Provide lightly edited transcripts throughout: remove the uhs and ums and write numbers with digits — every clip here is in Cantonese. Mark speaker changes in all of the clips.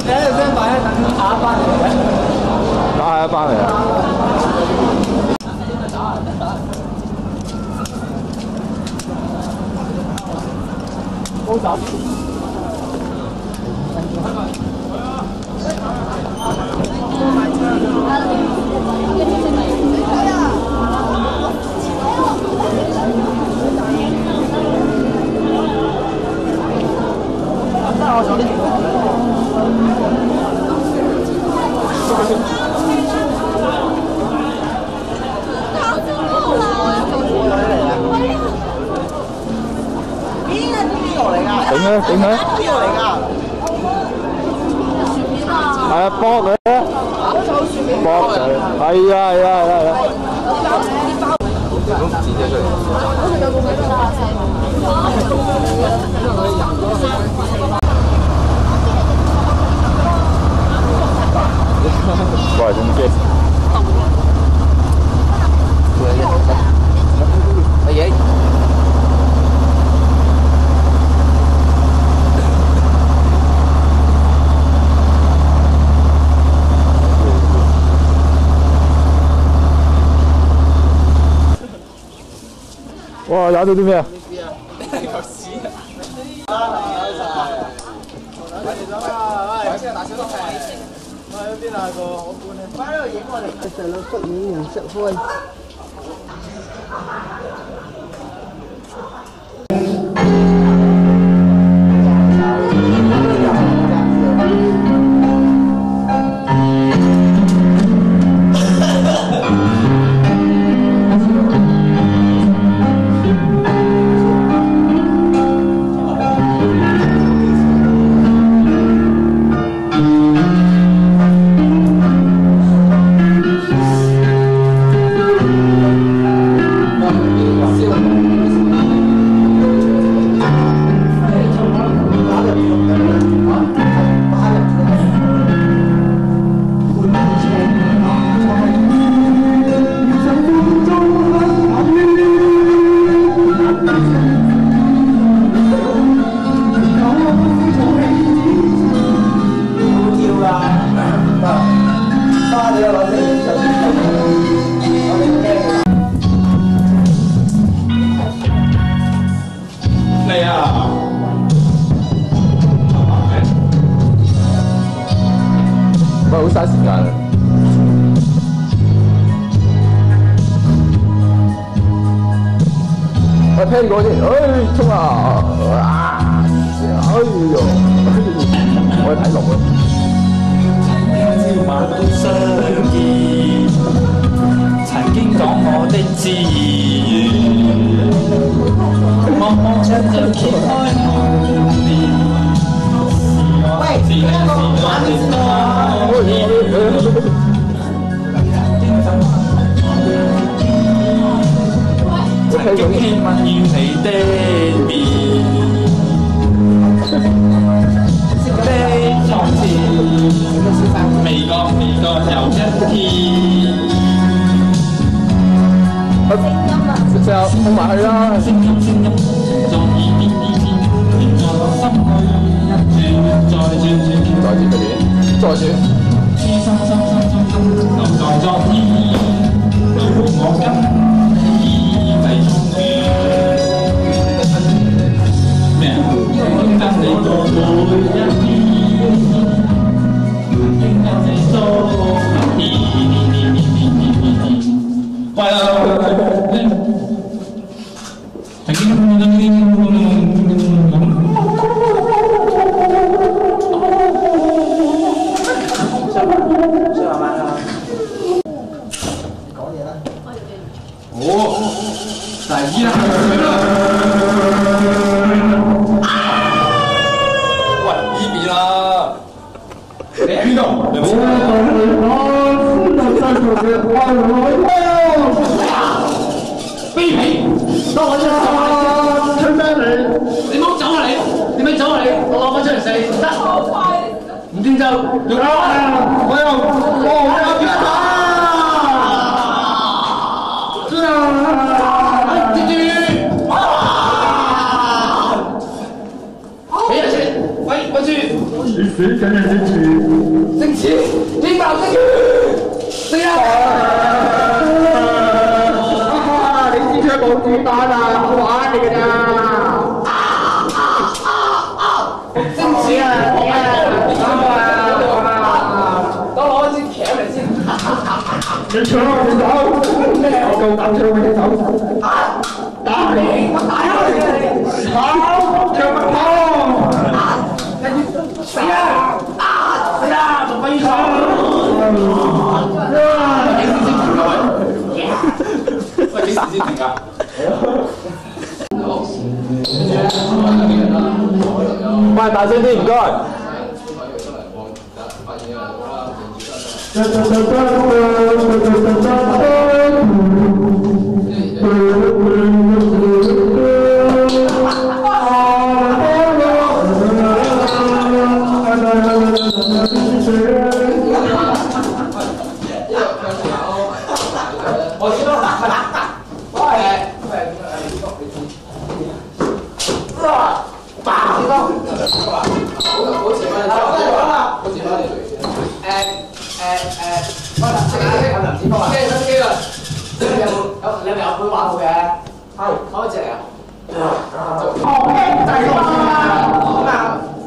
Speaker 1: 你喺度想買等下一班嚟嘅？
Speaker 2: 打下一班嚟啊！
Speaker 1: 高手。
Speaker 2: 點咧？點咧？
Speaker 1: 邊個嚟㗎？
Speaker 2: 係啊，搏佢啊！搏佢，係啊，係啊，係啊，係啊！都唔知啫，佢。過嚟點知？乜嘢？哇！打到啲咩啊？
Speaker 1: 嚿屎啊！快啲走啦！喂，大小都係。喂，邊啊個可觀咧？快啲影我哋。細佬出面顏色灰。好嘥時間啊！我聽過先，衝啊！哎呦，我睇龍啊！
Speaker 3: 朝晚都相見，曾經講我的志願，望望窗就揭開門簾。喂，而家個畫面多。曾經希望要你的面，的從前，未覺有一天。
Speaker 2: 就放埋去啦。
Speaker 3: 聲音在耳邊，連在我心裏一轉再轉，
Speaker 2: 再轉嗰啲，再轉。
Speaker 3: 痴心留在昨天，留我今已迷蹤於咩啊？跟你過每一天，跟你多一天。喂啊！曾經大姨啦！喂，呢邊啦！你喺邊度？你冇卑鄙！當我出聲你！你唔好走啊你！你咪走啊你！我攞翻出嚟死得！唔掂就用啦！我又邊打？谁想想争取？争取，领导争取，谁啊？你支槍冇子彈啊，好玩嚟㗎咋？爭取啊！等我攞支鉗嚟先。你搶我隻手，我夠膽搶我隻手。打你！我打你！好，搶乜跑？死啦！死啦！仲飛上！喂，幾時先停㗎？
Speaker 2: 喂，大聲啲，唔該。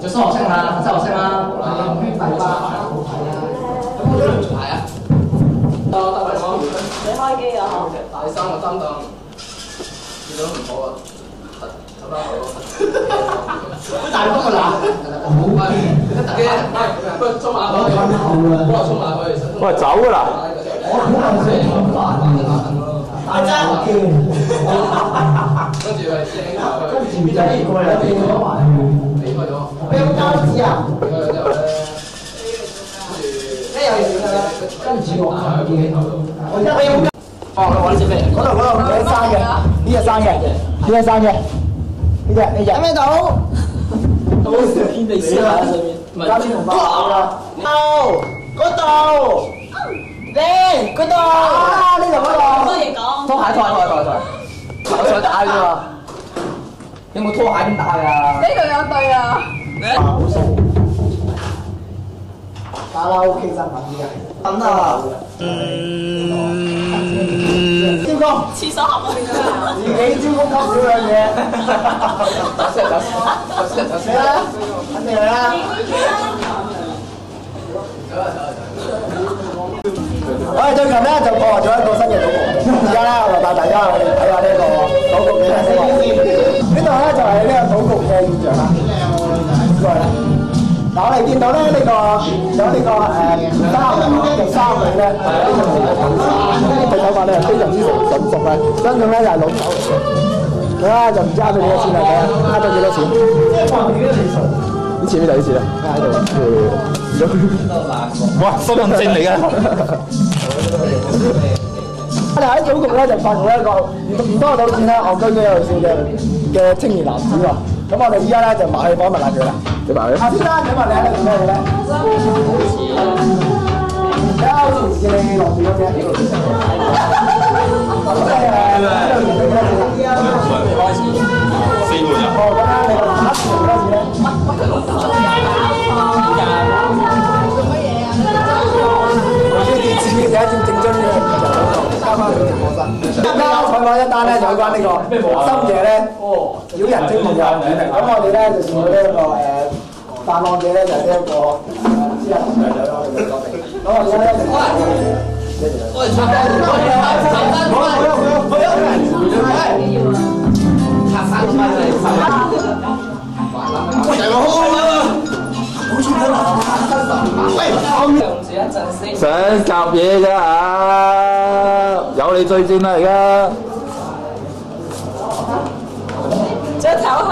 Speaker 3: 就數學生啦，數學生啦。
Speaker 4: 你開機啊？
Speaker 3: 第三個擔當，見到唔好啊，睇翻好。大風啊嗱，不過衝埋去，不過衝埋去。
Speaker 2: 喂，走㗎啦！
Speaker 1: 大家
Speaker 3: 跟住係師兄埋去，
Speaker 1: 跟住就呢個又變咗埋去。
Speaker 3: 離開咗。
Speaker 1: 你有冇膠紙啊？
Speaker 3: 離開咗之後咧，
Speaker 1: 跟住有嘢㗎啦，跟住我行見起頭度。我有
Speaker 3: 哦，我揾隻咩？
Speaker 1: 嗰度呢隻生嘅，呢隻生嘅，呢隻生嘅，呢隻。睇咩到？都天地師啊！上面膠紙同包啦。嗰度，靚嗰度啊！呢度嗰度。
Speaker 4: 多嘢講。
Speaker 3: 拖鞋，我想打啫嘛。有冇拖鞋點打㗎？
Speaker 4: 呢度有對啊。
Speaker 1: 好食。卡拉 OK 新品嘅。等啊！招工。
Speaker 4: 廁所盒啊！
Speaker 1: 自己招工級少樣嘢。
Speaker 3: 走先
Speaker 1: 啦，肯定係啦。我哋最近咧就破獲咗一個新嘅賭局，而家咧我就帶大家去睇下呢個賭局嘅情況。呢度咧就係呢個賭局嘅現場啦。過嚟啦！嗱，我哋見到咧呢個有呢個三女咧，佢手法咧係非常之純熟嘅，相信咧就係老手嚟嘅。佢咧就唔知呃咗幾多錢啦，佢呃咗幾多錢？呢次呢就呢次啦，喺度。
Speaker 2: 哇，身份證嚟嘅。
Speaker 1: 我哋喺賭局咧就發覺一個唔多賭錢咧，戇居居有笑嘅青年男子喎。咁我哋依家咧就埋去訪問下佢啦。
Speaker 2: 你埋去。
Speaker 1: 先生，請問你喺度做咩嘅咧？而家好似見你落住嗰隻。
Speaker 2: 4個人。
Speaker 1: 哦，咁樣你打住幾多錢咧？自己第一次正宗嘅交翻去直播室。而家採訪一單咧，有關呢個深夜咧擾人清夢嘅案件。咁我哋咧就見到呢一個犯案者咧就係呢一個私人長者咯，佢哋講明。咁我而家咧就我哋拆散
Speaker 2: 想夾嘢㗎嚇，有你最正啦而家。
Speaker 4: 想唞下。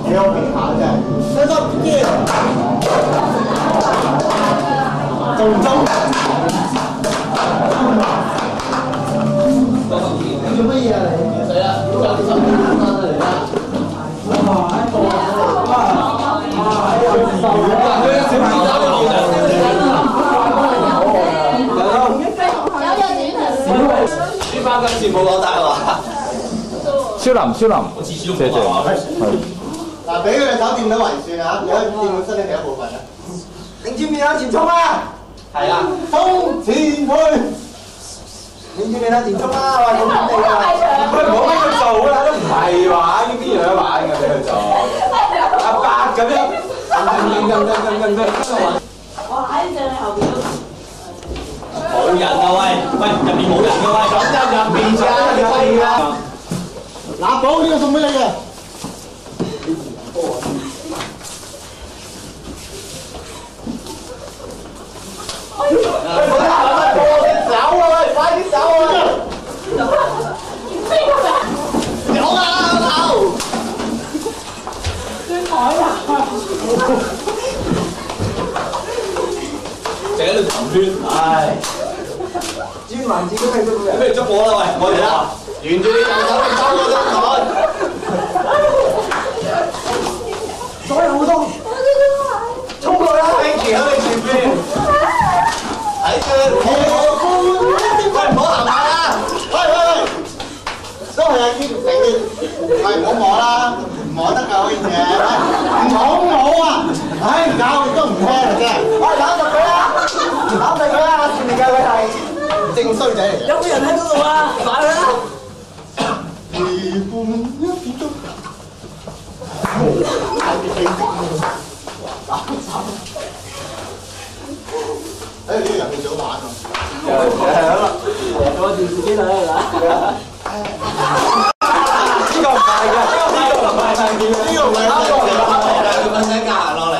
Speaker 1: 幾有名下啫，真心堅，仲中。做乜嘢啊你？死啦！有啲手機啱啱嚟啦。哇！喺度哇！喺度手啊！佢小朋友都冇人。
Speaker 4: 有短頭。
Speaker 3: 呢班今次冇講大話。
Speaker 2: 超林，謝謝。係。
Speaker 5: 嗱，俾佢哋手掂到為算啊！而家掂到身體第一部分啊！擰轉面向前衝啊！係啦，衝前去！擰轉面向前衝啦！喂，咁你啊！
Speaker 2: 喂，唔好俾佢做啦，都唔係玩，呢啲樣玩嘅俾佢做。阿伯咁樣，
Speaker 4: 哇！喺正你後邊都
Speaker 6: 冇人啊喂，入邊冇人嘅喂，咁就入邊咋，係啊！
Speaker 5: 嗱，寶呢個送俾你嘅。
Speaker 6: 成喺度氹圈，唉！
Speaker 5: 專環節都睇到嘅。
Speaker 6: 不如捉我啦喂，我哋啦，沿住你右手嚟收我張台，
Speaker 5: 左右互動，衝過啦！
Speaker 6: 拎住喺你前邊，睇佢，喂唔好行埋啦，
Speaker 5: 喂，都係啊，呢條喂唔好摸啦，唔摸得㗎嗰件嘢，唔好摸啊！唉，搞你都唔聽啊真係，喂攬實佢啦，攬實佢啦，前面嘅佢係正衰仔嚟嘅。
Speaker 4: 有冇人喺嗰度啊？買佢啦！
Speaker 5: 呢個遊戲早玩啊！
Speaker 4: 我電視機睇嚟啦。
Speaker 6: 呢個唔係嘅，呢個唔係2蚊雞加落嚟。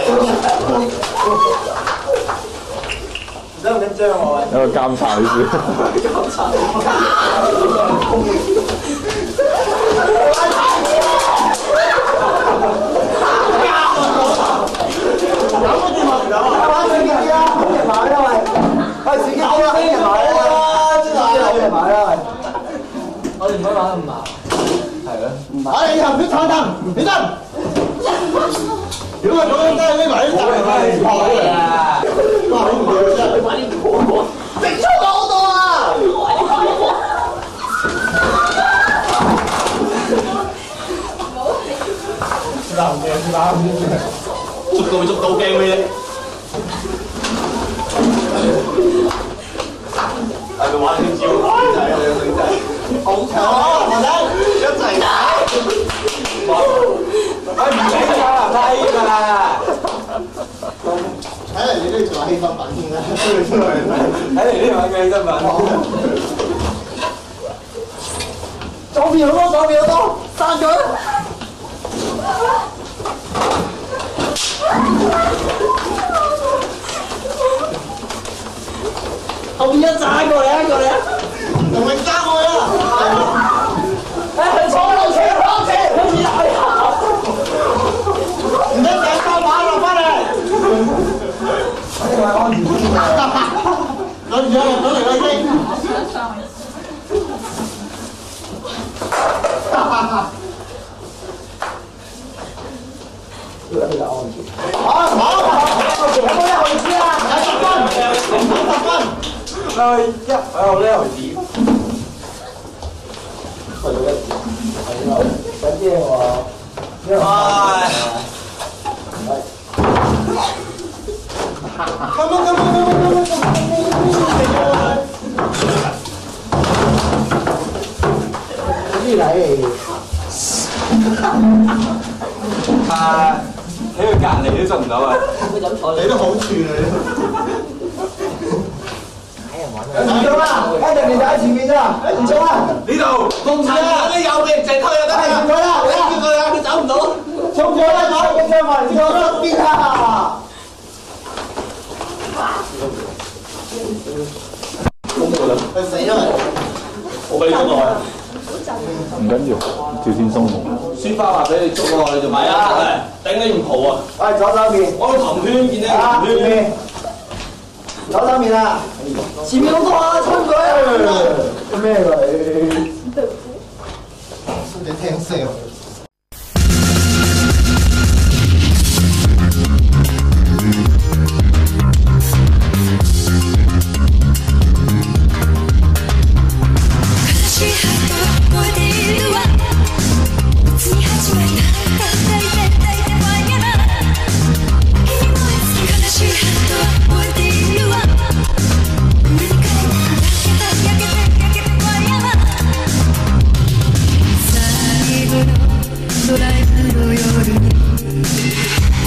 Speaker 5: 緊唔緊張我？
Speaker 2: 有個監察你先。
Speaker 5: 我哋唔可以玩得咁麻，係咯，唔麻。我哋以後唔好坐凳，起身。如果我坐凳真係匿埋啲凳係錯嘅。哇！好唔掂真係。直出我度啊！
Speaker 6: 捉到咪捉到驚咩？係咪玩啲招？仔啊，兩女仔。
Speaker 5: 好強啊！學生
Speaker 6: 一齊打，哎唔俾㗎，批㗎。
Speaker 5: 睇嚟你都要做下犧牲品先啦，
Speaker 6: 睇嚟呢個犧牲品。
Speaker 5: 左邊好多，左邊好多，散咗。後邊一紮過嚟啊，過嚟啊！同佢爭我啦！誒，坐落車，落車，好似係啊！唔得，掟翻馬落翻嚟。我哋係安全先㗎。攞住啦，攞嚟啦已經。好，有冇一毫子啊？50分，50分。
Speaker 6: 我呢毫子。
Speaker 5: 揾啲喎，
Speaker 6: 唉。
Speaker 5: 啲嚟。
Speaker 6: 啊！喺佢隔離都捉唔到啊！
Speaker 5: 你都好處啊！唔中啦，一定你就喺前面咋，唔中啦。
Speaker 6: 呢度共產黨啲右邊直推就得啦。
Speaker 5: 佢啦，
Speaker 6: 你叫佢啊，佢走唔到。
Speaker 5: 衝咗啦，走嘅張文，坐側邊啊！佢死咗咪？
Speaker 6: 我俾你捉落去。
Speaker 2: 唔緊要，條線鬆喎。
Speaker 6: 書包話俾你捉喎，你就買啊！頂你唔蒲啊！
Speaker 5: 喂，左手邊。
Speaker 6: 我個氹圈見你氹圈。
Speaker 5: 左手面啊！前面好多啊，衝佢！咩嚟？你聽聲。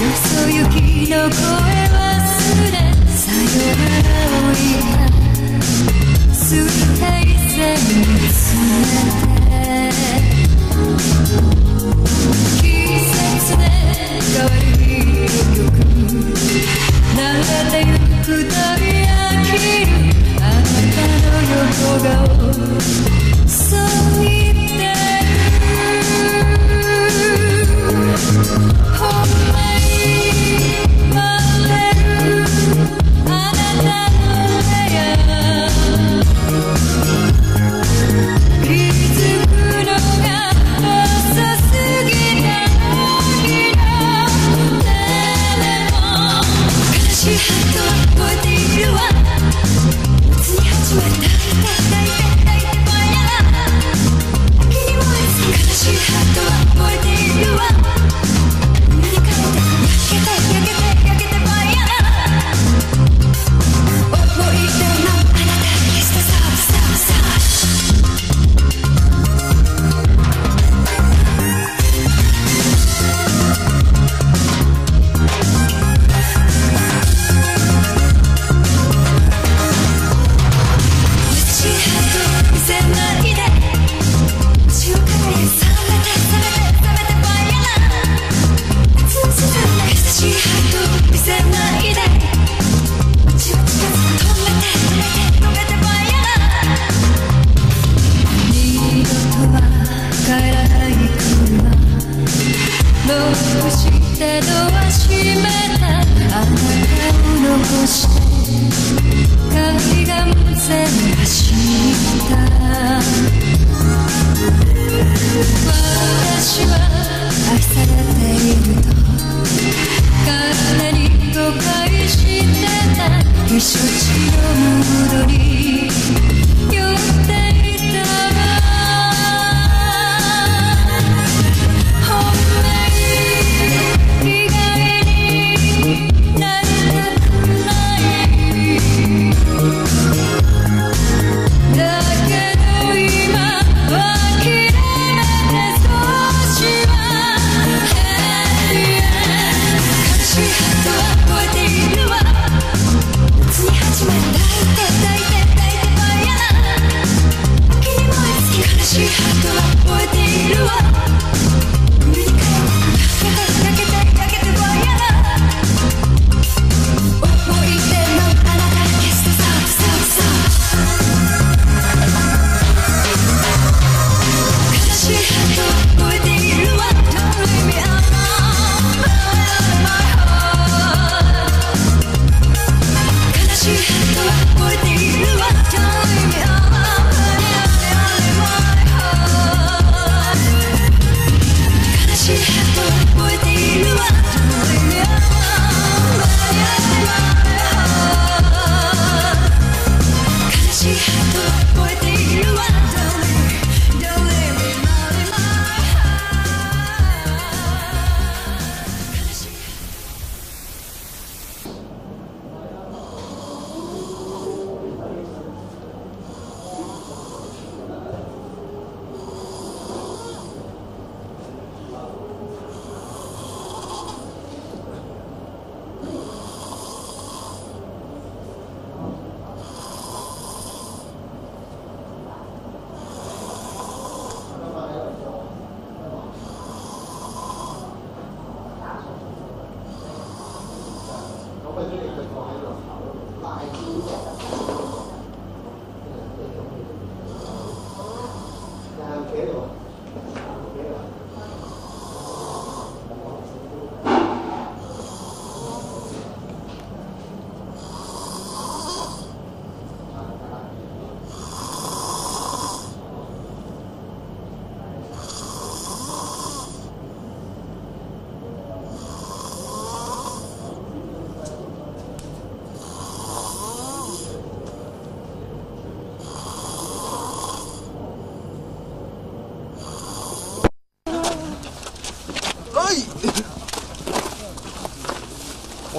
Speaker 7: そ行きの声忘れさよならを言った水平線見つめて季節で変わる曲流れてゆくたび飽きるあなたの横顔そう言ってるほんまに待ってるあなたの部屋気づくのが遅すぎた時のテレフォン悲しいハートは覚えているわいつに始まった抱いてぼんやら君もいつ悲しいハートは覚えているわ塗り替えて焼けてぼんやら思い出のあなたキスとサーブサーブサーブドア閉めたあなたを残して海岸線走った私は愛されていると勝手に誤解してた避暑地のムードに酔っていたわ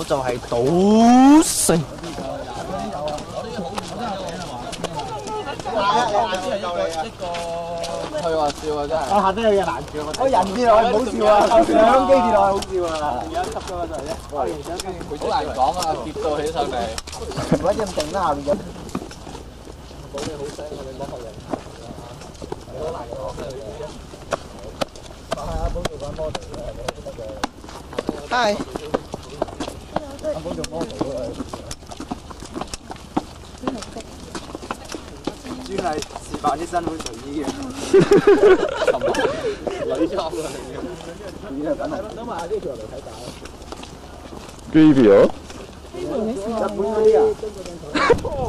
Speaker 5: 我就係賭聖。
Speaker 6: 一個
Speaker 2: 推我笑啊真係。
Speaker 5: 下低有嘢難笑，
Speaker 1: 我人跌落去唔好笑啊，相機跌落去好笑啊。
Speaker 5: 有一級㗎嘛就係啫。
Speaker 2: 好難講啊，跌到起上嚟。
Speaker 1: 唔可以咁定啦，下面有。係。阿寶做 model 啊！專係示範啲新款睡衣嘅。女裝啊！而家梗係。等埋呢條嚟睇打。
Speaker 2: Video？
Speaker 1: 日本嗰啲啊！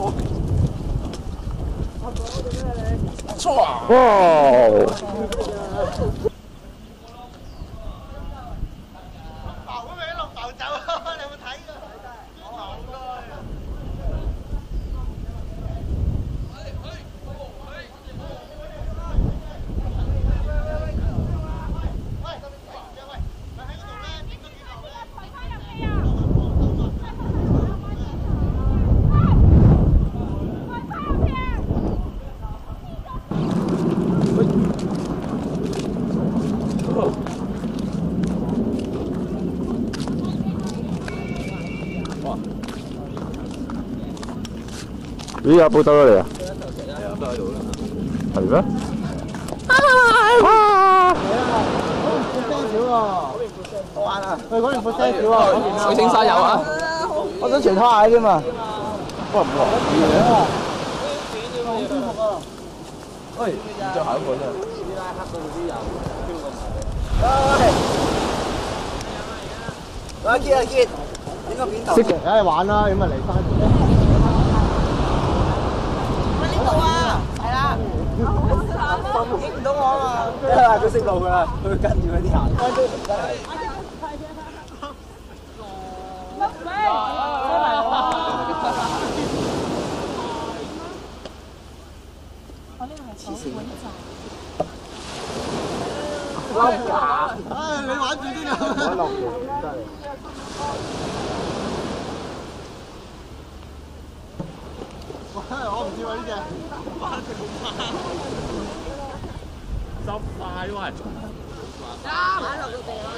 Speaker 2: 哇！咦，阿寶兜咗嚟啊？係啊，都喺度啦。係咩？
Speaker 1: 聲少喎，好玩啊！喂，嗰邊闊聲少喎，
Speaker 2: 水晶沙有啊！
Speaker 1: 我想除拖鞋添嘛。
Speaker 2: 哇，唔落雨嘅。
Speaker 1: 好舒服啊！
Speaker 2: 喂，唔着鞋嗰個真係。
Speaker 1: 拉黑嗰啲人飄過嚟。喂，阿傑阿傑，影個片頭。
Speaker 5: 梗係玩啦，咁咪嚟翻。
Speaker 1: 呢度啊，係啦。影唔到我啊嘛。得啦，佢識路㗎啦，佢跟住嗰啲行。
Speaker 5: 唉，你玩住啲啦。
Speaker 1: 我落嘅，真係。
Speaker 5: 我唔知喎呢隻。
Speaker 3: 濕晒喂！
Speaker 4: 擺落個地啦。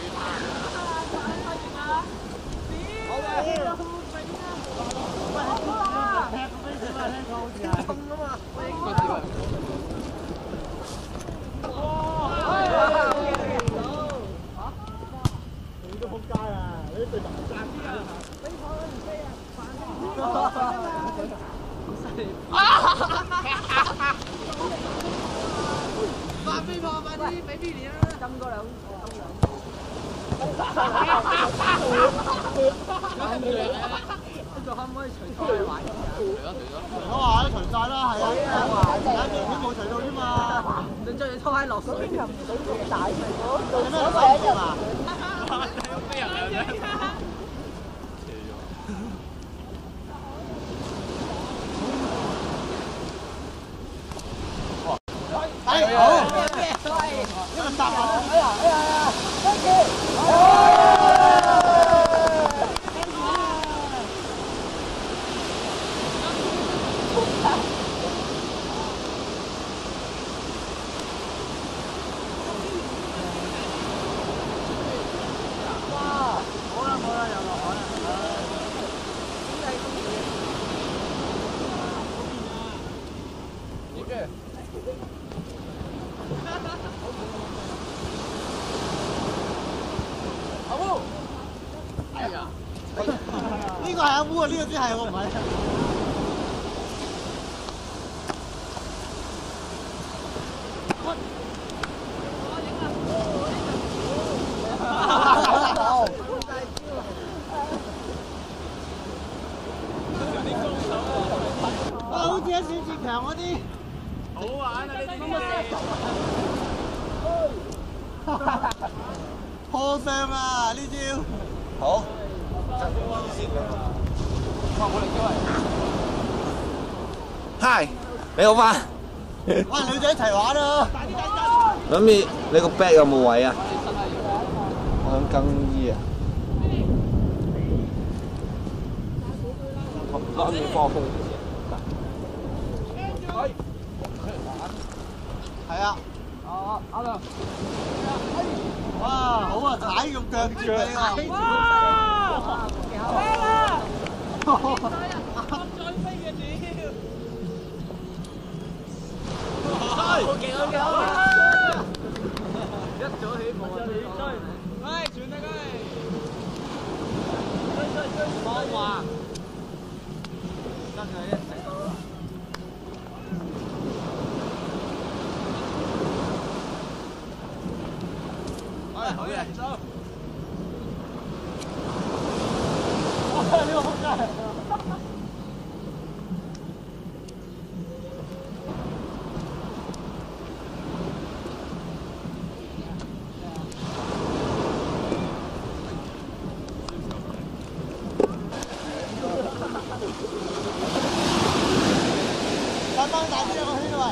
Speaker 5: 你都仆街啊！你對頭爭啲啊！
Speaker 4: 快飛破，快啲俾 B 年啦！浸過兩。可唔可以除咗去玩？
Speaker 5: 我話都除晒啦，係啊，有條片冇除到啫嘛。
Speaker 4: 你着住拖鞋落水，又唔水咁大，
Speaker 5: 有咩手機啊？
Speaker 3: 飛人嚟嘅。
Speaker 5: 哎，好，因為搭緊。呢個係阿烏啊，呢個先係我唔係。哇！好似喺小志強嗰啲。
Speaker 3: 好玩啊！呢啲
Speaker 5: 破相啊！呢招。
Speaker 1: 好。
Speaker 6: 嗨，你好嗎？
Speaker 5: 喂，女仔一齊玩啊！
Speaker 6: 諗住你個 bag 有冇位啊？我想更衣啊。攞住波風。
Speaker 5: 係啊。哇，好啊，踩肉腳住你喎！
Speaker 4: 哇！咩啦？好勁好勁！一早起步啊！喂，全力追！放話，真係一直都。好嘢，走！呢個仆街！再幫大啲兩個圈位。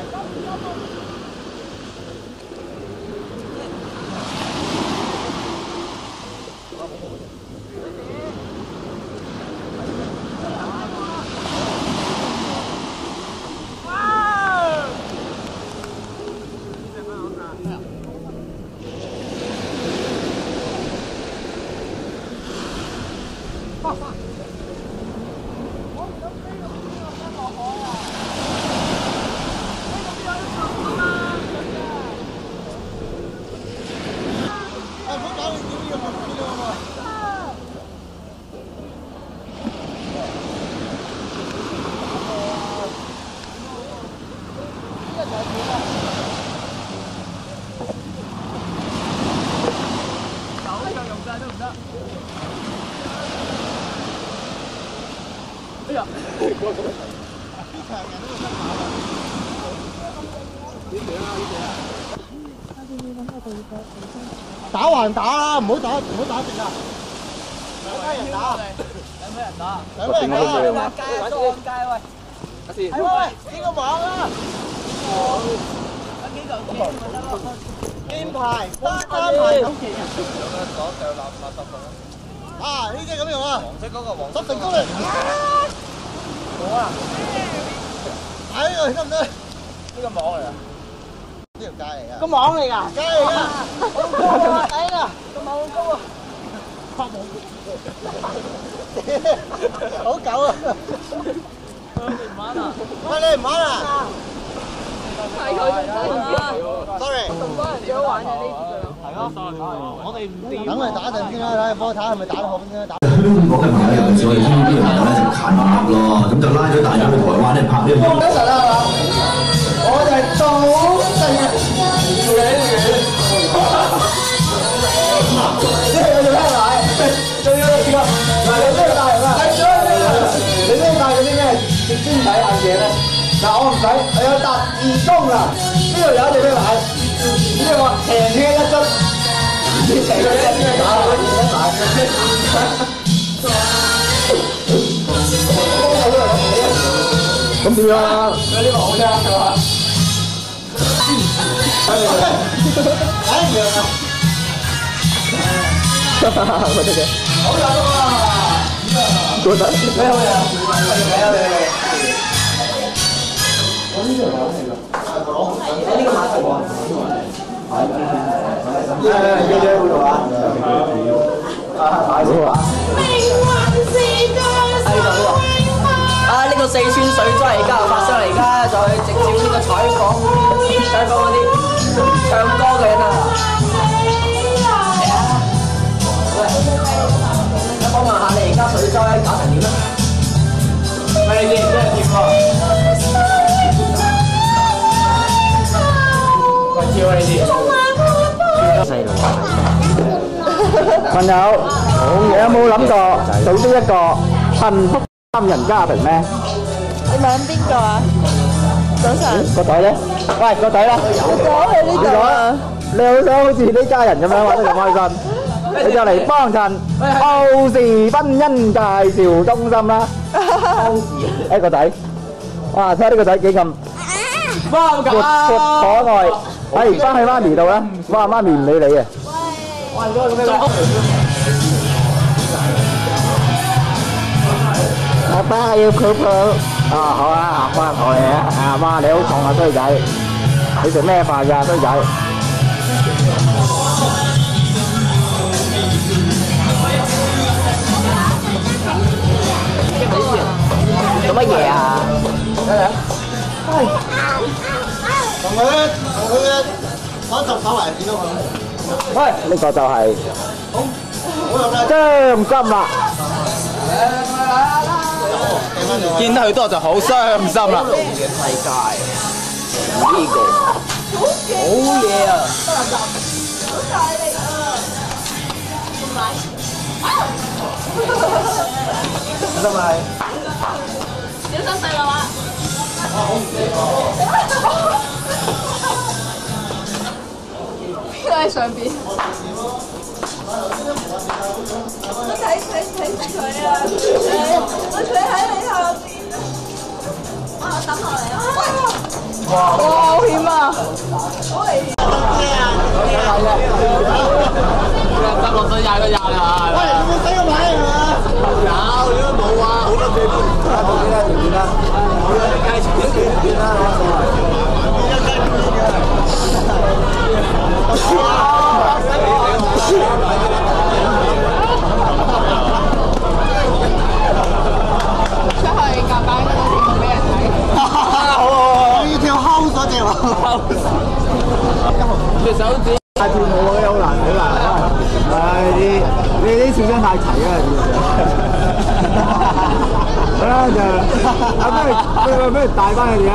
Speaker 4: 打橫打啦，唔好打直啊！有咩人打？有咩人打？有咩人打？街當街喂！阿時，係喂，呢個網啊！有幾嚿錢咪得咯？金牌，單牌咁奇啊！攞掉垃圾桶啊！呢隻咁用啊！黃色嗰個黃色。執成功嚟！好啊！睇呢個得唔得？呢個網嚟啊！呢條街嚟噶，個網嚟噶，街嚟噶，好高啊！睇啦，個網好高啊，發網，好狗啊！你唔玩啊？喂，你唔玩啊？係佢仲多人啊 ！Sorry， 咁多人最好玩嘅呢啲係咯，我哋唔掂。等佢打陣先啦，睇下波睇係咪打得好先啦。打香港嘅朋友，尤其是我哋 TVB 嘅朋友咧，就近拍咯，咁就拉咗大家去台灣咧拍呢個。一陣啦，係嘛？我就係做正嘅，做嘢做嘢。呢個要聽埋，仲要點啊？嗱，你都要帶人啊！你都要帶嗰啲咩液晶體眼鏡咧？嗱，我唔使，我有特異功能。呢度有一隻咩牌？呢個平車一樽，成個一樽打落去一打。咁點樣啊？呢個好聽係嘛？睇唔樣啊！我哋嘅好有啊！覺得咩好呀？我呢隻馬嚟㗎，你呢個馬係我。幾多度啊？大佬啊！啊！呢個四川水災而家又發生嚟，而家就去直接呢個採訪嗰啲唱歌嘅人啊！喂，我問下你而家水災搞成點啊？喂，你哋真係掂喎！喂，跳啊你哋！細路朋友，你有冇諗過組織一個幸福3人家庭咩？
Speaker 8: 你問邊個啊？早晨。
Speaker 1: 個袋咧？喂，個袋啦。
Speaker 8: 個袋喺呢度啊！
Speaker 1: 你好想好似呢家人咁樣玩得咁開心，你就嚟幫襯奧氏婚姻介紹中心啦。誒個仔，哇！睇下呢個仔幾咁活潑可愛。誒，翻去媽咪度啦。哇！媽咪唔理你啊。喂，阿爸要抱抱。啊好啊，阿媽抱你啊。阿媽你好重啊，衰仔。你食咩飯㗎，衰仔？
Speaker 5: 佢嘅嗰隻手嚟見到佢。
Speaker 1: 喂，呢個就係張金啦。
Speaker 4: 見得佢多就好傷心啦。
Speaker 1: 世界呢個好嘢啊！得咪？
Speaker 8: 小心細路啊！邊個喺上邊？我睇佢啊！佢喺你後邊。我抌落嚟啊！哇！好險啊！好危險！
Speaker 4: 執落水踩都踩啦！
Speaker 5: 喂，有冇使個牌係嘛？
Speaker 6: 有，如果冇啊，好多謝都唔得。
Speaker 1: 條片啦，條片啦，
Speaker 6: 街前啲條片啦，
Speaker 8: 出去夾板嗰度全部俾人睇。
Speaker 5: 我要跳睺咗隻喎。
Speaker 4: 隻手指
Speaker 1: 太跳舞嗰啲好難，好難。唉，你啲笑聲太齊啦，好啦就不如帶翻佢哋啊！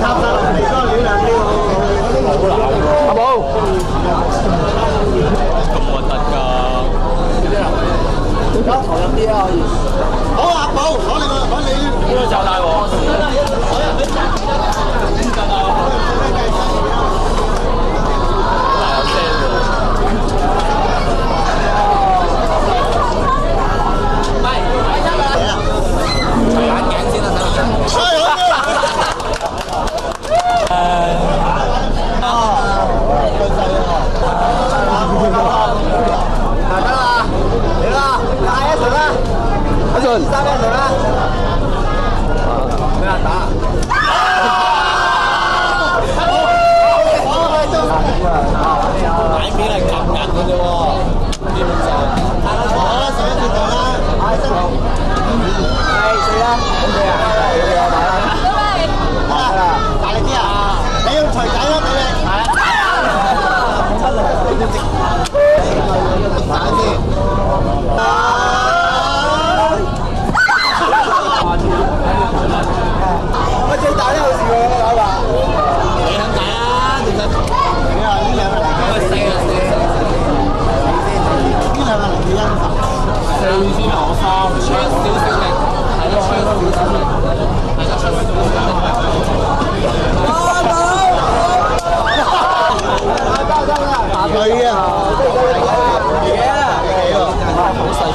Speaker 5: 插晒落嚟嗰個亂兩啲喎。
Speaker 1: 阿寶，
Speaker 4: 咁核突㗎！
Speaker 1: 投入啲啊可以。
Speaker 5: 好阿寶，攞你
Speaker 4: 呢個就大鑊。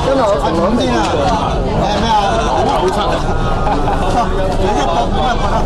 Speaker 1: 真係我同諗先啊！
Speaker 5: 係咩啊？好柒啊！你一個咁樣覺得